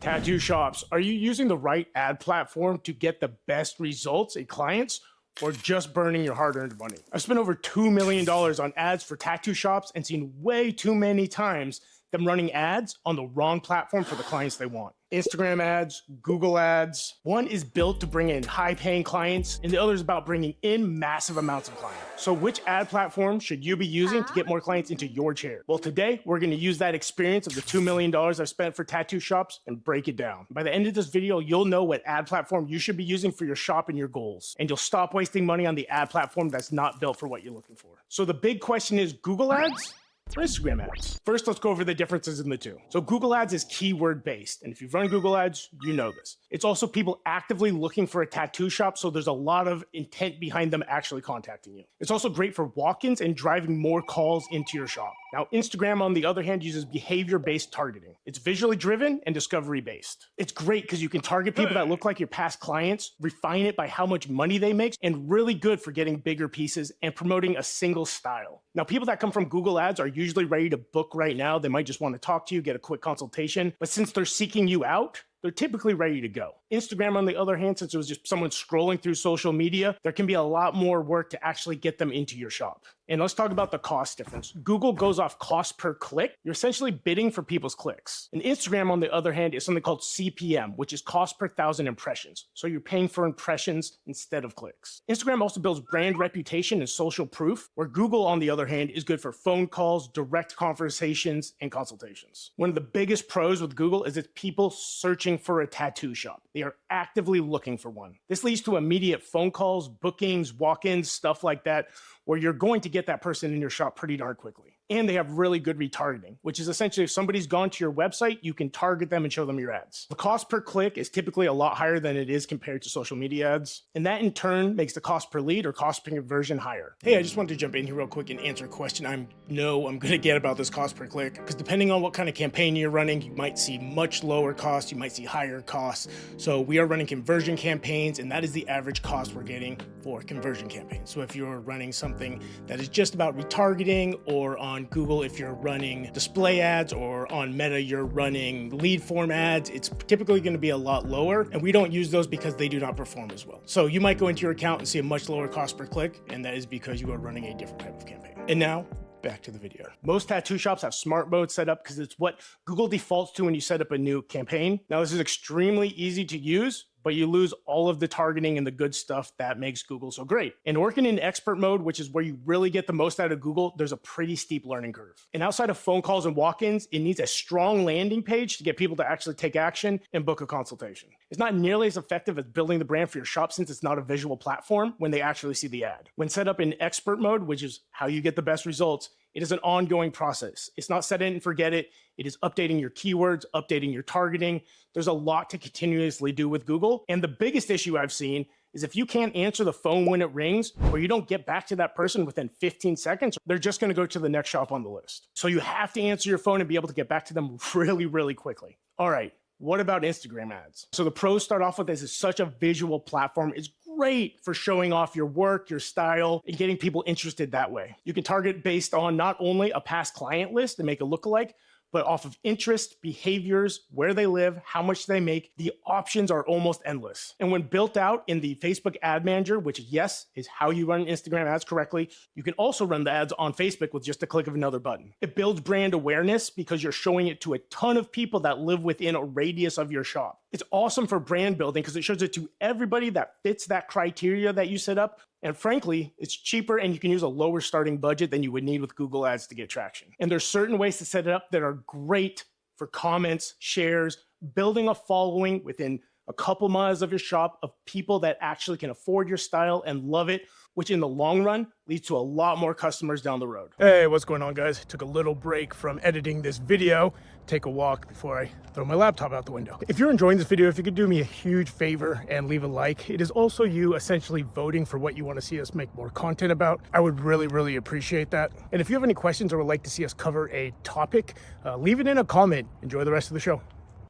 Tattoo shops, are you using the right ad platform to get the best results in clients, or just burning your hard-earned money? I've spent over $2 million on ads for tattoo shops and seen way too many times them running ads on the wrong platform for the clients they want. Instagram ads, Google ads. One is built to bring in high-paying clients, and the other is about bringing in massive amounts of clients. So which ad platform should you be using to get more clients into your chair? Well, today we're gonna use that experience of the $2 million I've spent for tattoo shops and break it down. By the end of this video, you'll know what ad platform you should be using for your shop and your goals, and you'll stop wasting money on the ad platform that's not built for what you're looking for. So the big question is, Google ads or Instagram ads? First, let's go over the differences in the two. So Google ads is keyword based, and if you've run Google ads, you know this. It's also people actively looking for a tattoo shop, so there's a lot of intent behind them actually contacting you. It's also great for walk-ins and driving more calls into your shop. Now, Instagram, on the other hand, uses behavior-based targeting. It's visually driven and discovery-based. It's great because you can target people that look like your past clients, refine it by how much money they make, and really good for getting bigger pieces and promoting a single style. Now, people that come from Google ads are usually ready to book right now. They might just want to talk to you, get a quick consultation, but since they're seeking you out, they're typically ready to go. Instagram, on the other hand, since it was just someone scrolling through social media, there can be a lot more work to actually get them into your shop. And let's talk about the cost difference. Google goes off cost per click. You're essentially bidding for people's clicks. And Instagram, on the other hand, is something called CPM, which is cost per 1,000 impressions. So you're paying for impressions instead of clicks. Instagram also builds brand reputation and social proof, where Google, on the other hand, is good for phone calls, direct conversations, and consultations. One of the biggest pros with Google is it's people searching for a tattoo shop. They are actively looking for one. This leads to immediate phone calls, bookings, walk-ins, stuff like that, where you're going to get that person in your shop pretty darn quickly. And they have really good retargeting, which is essentially if somebody's gone to your website, you can target them and show them your ads. The cost per click is typically a lot higher than it is compared to social media ads. And that in turn makes the cost per lead or cost per conversion higher. Hey, I just wanted to jump in here real quick and answer a question I'm gonna get about this cost per click, because depending on what kind of campaign you're running, you might see much lower costs, you might see higher costs. So we are running conversion campaigns, and that is the average cost we're getting for conversion campaigns. So if you're running something that is just about retargeting, or on Google, if you're running display ads, or on Meta, you're running lead form ads, it's typically going to be a lot lower, and we don't use those because they do not perform as well. So you might go into your account and see a much lower cost per click, and that is because you are running a different type of campaign. And now, back to the video. Most tattoo shops have smart mode set up because it's what Google defaults to when you set up a new campaign. Now, this is extremely easy to use, but you lose all of the targeting and the good stuff that makes Google so great. And working in expert mode, which is where you really get the most out of Google, there's a pretty steep learning curve. And outside of phone calls and walk-ins, it needs a strong landing page to get people to actually take action and book a consultation. It's not nearly as effective as building the brand for your shop, since it's not a visual platform when they actually see the ad. When set up in expert mode, which is how you get the best results, it is an ongoing process. It's not set in and forget it. It is updating your keywords, updating your targeting. There's a lot to continuously do with Google. And the biggest issue I've seen is if you can't answer the phone when it rings, or you don't get back to that person within 15 seconds, they're just gonna go to the next shop on the list. So you have to answer your phone and be able to get back to them really, really quickly. All right, what about Instagram ads? So the pros start off with this is such a visual platform. It's great for showing off your work, your style, and getting people interested that way. You can target based on not only a past client list and make a lookalike, but off of interest, behaviors, where they live, how much they make. The options are almost endless. And when built out in the Facebook Ad Manager, which yes, is how you run Instagram ads correctly, you can also run the ads on Facebook with just a click of another button. It builds brand awareness because you're showing it to a ton of people that live within a radius of your shop. It's awesome for brand building because it shows it to everybody that fits that criteria that you set up. And frankly, it's cheaper, and you can use a lower starting budget than you would need with Google ads to get traction. And there's certain ways to set it up that are great for comments, shares, building a following within a couple miles of your shop of people that actually can afford your style and love it, which in the long run leads to a lot more customers down the road. Hey, what's going on, guys? Took a little break from editing this video, take a walk before I throw my laptop out the window. If you're enjoying this video, if you could do me a huge favor and leave a like, it is also you essentially voting for what you want to see us make more content about. I would really, really appreciate that. And if you have any questions or would like to see us cover a topic, leave it in a comment. Enjoy the rest of the show.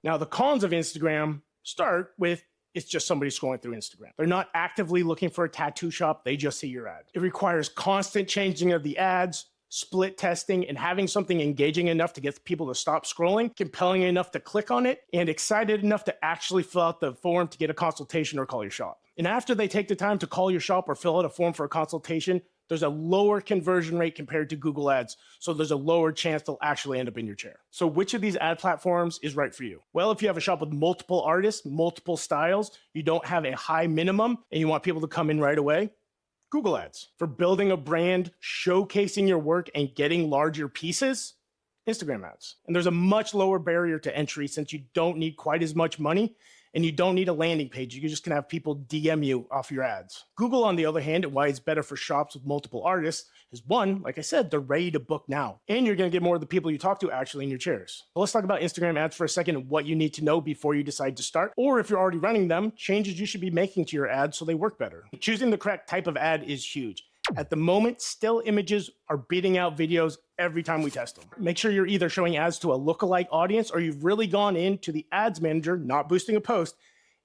Now, the cons of Instagram start with it's just somebody scrolling through Instagram. They're not actively looking for a tattoo shop. They just see your ad. It requires constant changing of the ads, split testing, and having something engaging enough to get people to stop scrolling, compelling enough to click on it, and excited enough to actually fill out the form to get a consultation or call your shop. And after they take the time to call your shop or fill out a form for a consultation, there's a lower conversion rate compared to Google Ads, so there's a lower chance they'll actually end up in your chair. So which of these ad platforms is right for you? Well, if you have a shop with multiple artists, multiple styles, you don't have a high minimum, and you want people to come in right away, Google Ads. For building a brand, showcasing your work, and getting larger pieces, Instagram ads. And there's a much lower barrier to entry since you don't need quite as much money and you don't need a landing page. You just can have people DM you off your ads. Google, on the other hand, and why it's better for shops with multiple artists is one, like I said, they're ready to book now. And you're gonna get more of the people you talk to actually in your chairs. So let's talk about Instagram ads for a second and what you need to know before you decide to start. Or if you're already running them, changes you should be making to your ads so they work better. Choosing the correct type of ad is huge. At the moment, still images are beating out videos every time we test them. Make sure you're either showing ads to a lookalike audience or you've really gone into the ads manager, not boosting a post,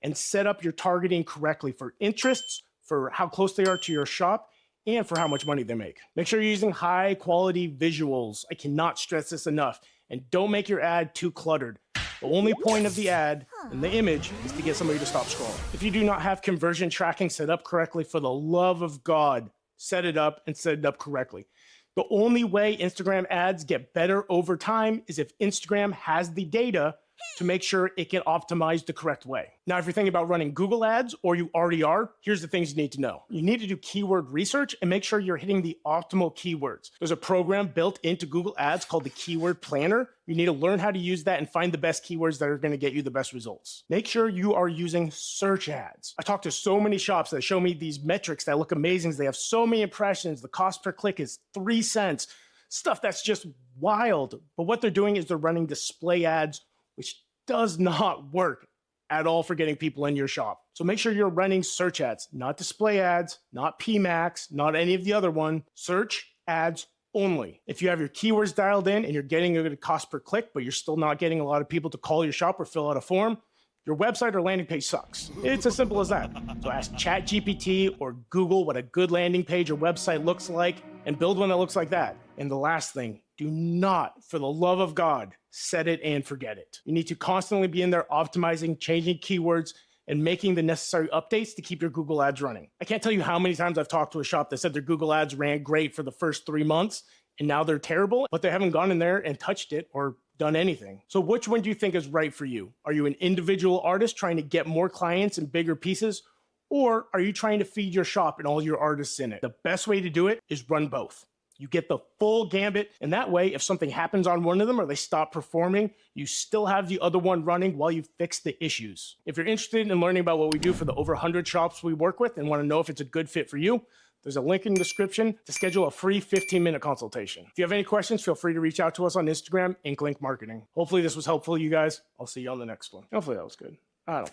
and set up your targeting correctly for interests, for how close they are to your shop, and for how much money they make. Make sure you're using high quality visuals. I cannot stress this enough. And don't make your ad too cluttered. The only point of the ad and the image is to get somebody to stop scrolling. If you do not have conversion tracking set up correctly, for the love of God, set it up and set it up correctly. The only way Instagram ads get better over time is if Instagram has the data to make sure it can optimize the correct way. Now, if you're thinking about running Google ads or you already are, here's the things you need to know. You need to do keyword research and make sure you're hitting the optimal keywords. There's a program built into Google Ads called the Keyword Planner. You need to learn how to use that and find the best keywords that are going to get you the best results. Make sure you are using search ads. I talk to so many shops that show me these metrics that look amazing. They have so many impressions. The cost per click is 3 cents. Stuff that's just wild. But what they're doing is they're running display ads, which does not work at all for getting people in your shop. So make sure you're running search ads, not display ads, not PMAX, not any of the other one. Search ads only. If you have your keywords dialed in and you're getting a good cost per click, but you're still not getting a lot of people to call your shop or fill out a form, your website or landing page sucks. It's as simple as that. So ask ChatGPT or Google what a good landing page or website looks like and build one that looks like that. And the last thing, do not, for the love of God, set it and forget it. You need to constantly be in there optimizing, changing keywords, and making the necessary updates to keep your Google ads running. I can't tell you how many times I've talked to a shop that said their Google ads ran great for the first 3 months, and now they're terrible, but they haven't gone in there and touched it or done anything. So which one do you think is right for you? Are you an individual artist trying to get more clients and bigger pieces? Or are you trying to feed your shop and all your artists in it? The best way to do it is run both. You get the full gambit, and that way, if something happens on one of them or they stop performing, you still have the other one running while you fix the issues. If you're interested in learning about what we do for the over 100 shops we work with and want to know if it's a good fit for you, there's a link in the description to schedule a free 15-minute consultation. If you have any questions, feel free to reach out to us on Instagram, InkLink Marketing. Hopefully this was helpful, you guys. I'll see you on the next one. Hopefully that was good. I don't know.